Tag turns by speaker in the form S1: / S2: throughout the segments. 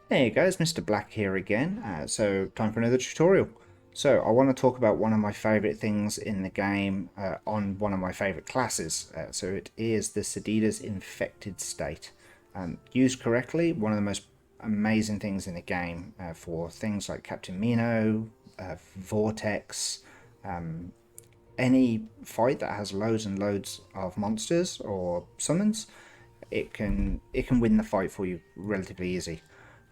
S1: Hey guys, Mr. Black here again. So time for another tutorial. So I want to talk about one of my favorite things in the game on one of my favorite classes. So it is the Sadida's infected state. Used correctly, one of the most amazing things in the game for things like Captain Mino, Vortex, any fight that has loads and loads of monsters or summons, it can win the fight for you relatively easy.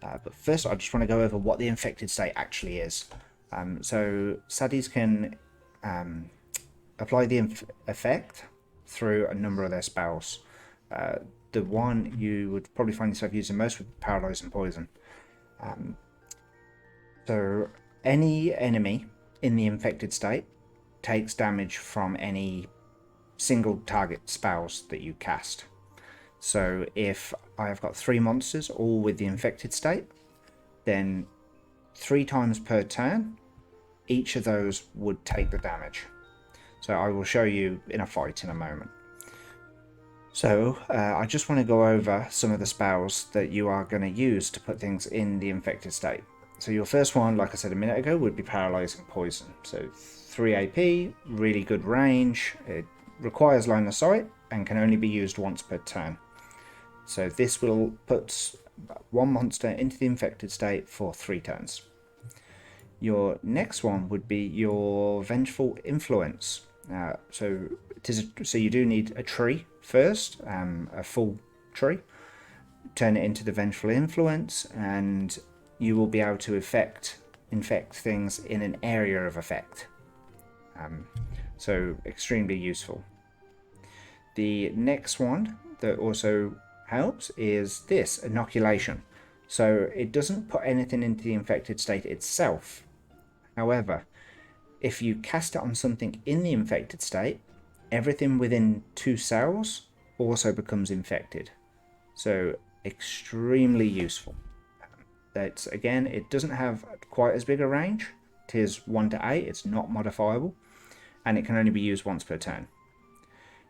S1: But first, I just want to go over what the infected state actually is. So Sadis can apply the effect through a number of their spells. The one you would probably find yourself using most would be Paralyze and Poison. So any enemy in the infected state takes damage from any single target spells that you cast. So if I have got 3 monsters all with the infected state, then 3 times per turn, each of those would take the damage. So I will show you in a fight in a moment. So I just want to go over some of the spells that you are going to use to put things in the infected state. So your first one, like I said a minute ago, would be Paralyzing Poison. So 3 AP, really good range, it requires line of sight and can only be used once per turn. So this will put one monster into the infected state for 3 turns. Your next one would be your Vengeful Influence. So you do need a tree first, a full tree. Turn it into the Vengeful Influence, and you will be able to infect things in an area of effect. So extremely useful. The next one that also helps is this, Inoculation. So it doesn't put anything into the infected state itself. However, if you cast it on something in the infected state, everything within 2 cells also becomes infected. So extremely useful. That's, again, it doesn't have quite as big a range. It is 1 to 8, it's not modifiable, and it can only be used once per turn.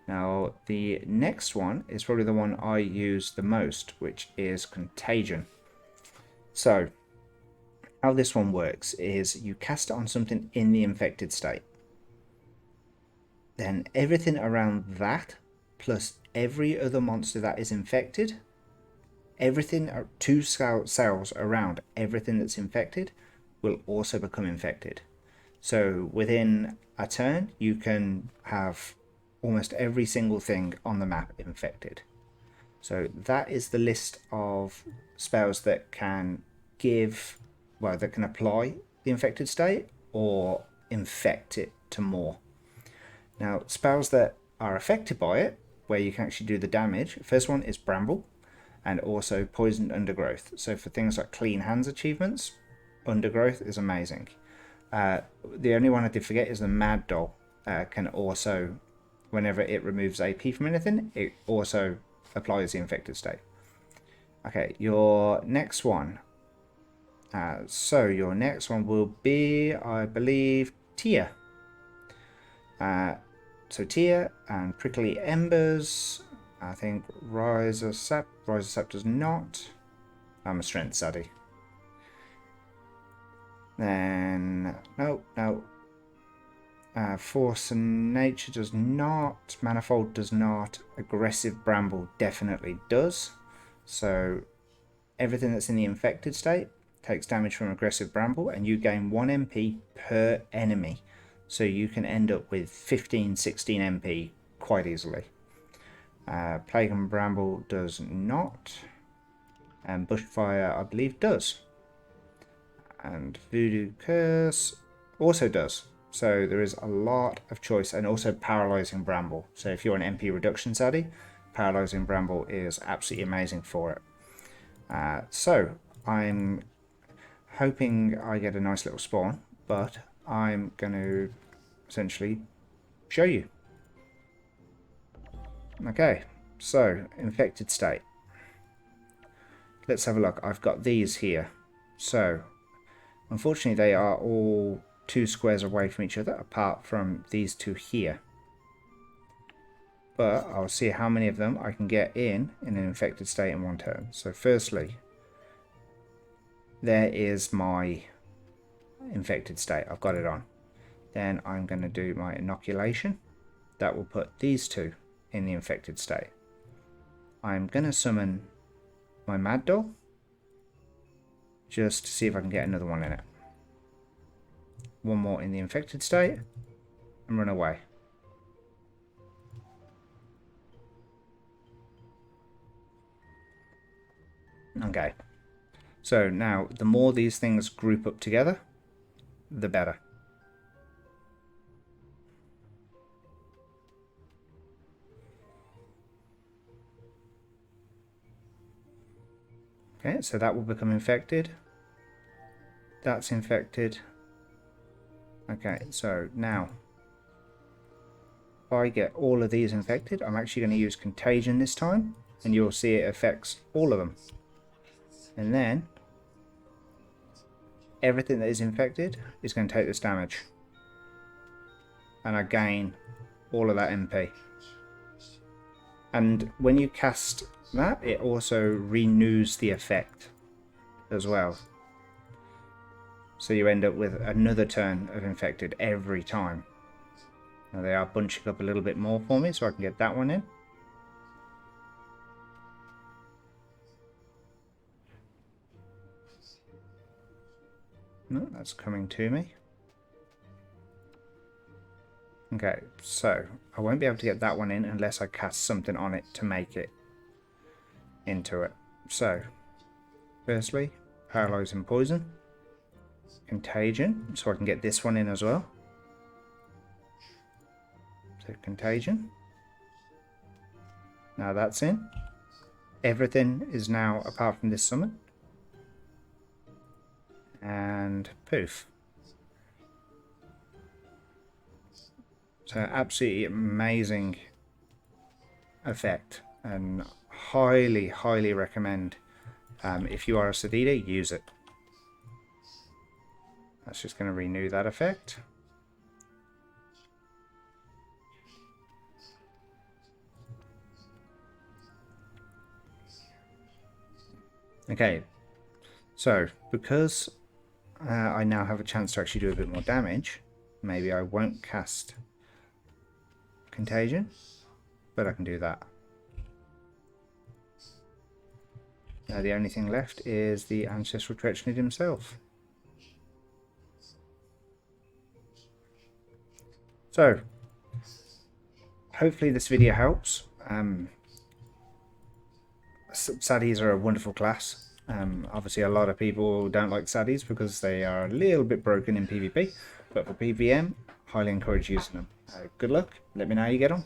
S1: Now, the next one is probably the one I use the most, which is Contagion. So, how this one works is you cast it on something in the infected state. Then everything around that, plus every other monster that is infected, everything, 2 cells around everything that's infected, will also become infected. So, within a turn, you can have almost every single thing on the map infected. So that is the list of spells that can that can apply the infected state or infect it to more. Now, spells that are affected by it, where you can actually do the damage, first one is Bramble, and also Poisoned Undergrowth. So for things like Clean Hands achievements, Undergrowth is amazing. The only one I did forget is the Mad Doll. Can also, whenever it removes AP from anything, it also applies the infected state. Okay, your next one. So your next one will be, I believe, Tear. So Tear and Prickly Embers. I think Rise of Sap does not. I'm a Strength Sadi. Then no. Force and Nature does not. Manifold does not. Aggressive Bramble definitely does. So everything that's in the infected state takes damage from Aggressive Bramble, and you gain 1 MP per enemy. So you can end up with 15-16 MP quite easily. Plague and Bramble does not. And Bushfire, I believe, does. And Voodoo Curse also does. So there is a lot of choice, and also Paralyzing Bramble. So if you're an MP reduction Sadi, Paralyzing Bramble is absolutely amazing for it. So I'm hoping I get a nice little spawn, but I'm going to essentially show you. Okay, so infected state. Let's have a look. I've got these here. So Unfortunately, they are all 2 squares away from each other, apart from these 2 here. But I'll see how many of them I can get in an infected state in 1 turn. So firstly, there is my infected state. I've got it on. Then I'm going to do my inoculation. That will put these 2 in the infected state. I'm going to summon my Mad Doll, just to see if I can get another one in it. 1 more in the infected state, and run away. Okay, so now the more these things group up together, the better. Okay, so that will become infected. That's infected. Okay, so now if I get all of these infected, I'm actually going to use Contagion this time, and you'll see it affects all of them. And then everything that is infected is going to take this damage. And I gain all of that MP. And when you cast that, it also renews the effect as well. So you end up with another turn of infected every time. Now they are bunching up a little bit more for me, so I can get that one in. No, that's coming to me. Okay, so I won't be able to get that one in unless I cast something on it to make it into it. So, firstly, Paralyze and Poison. Contagion, so I can get this one in as well. So, Contagion. Now that's in. Everything is now, apart from this summon. And poof. So absolutely amazing effect, and highly recommend, if you are a Sadida, use it. That's just going to renew that effect. Okay, so because I now have a chance to actually do a bit more damage, maybe I won't cast Contagion, but I can do that. Now the only thing left is the Ancestral Treacherous himself. So, hopefully this video helps. Saddies are a wonderful class. Obviously a lot of people don't like Saddies because they are a little bit broken in PvP, but for PvM, highly encourage using them. Good luck, let me know how you get on.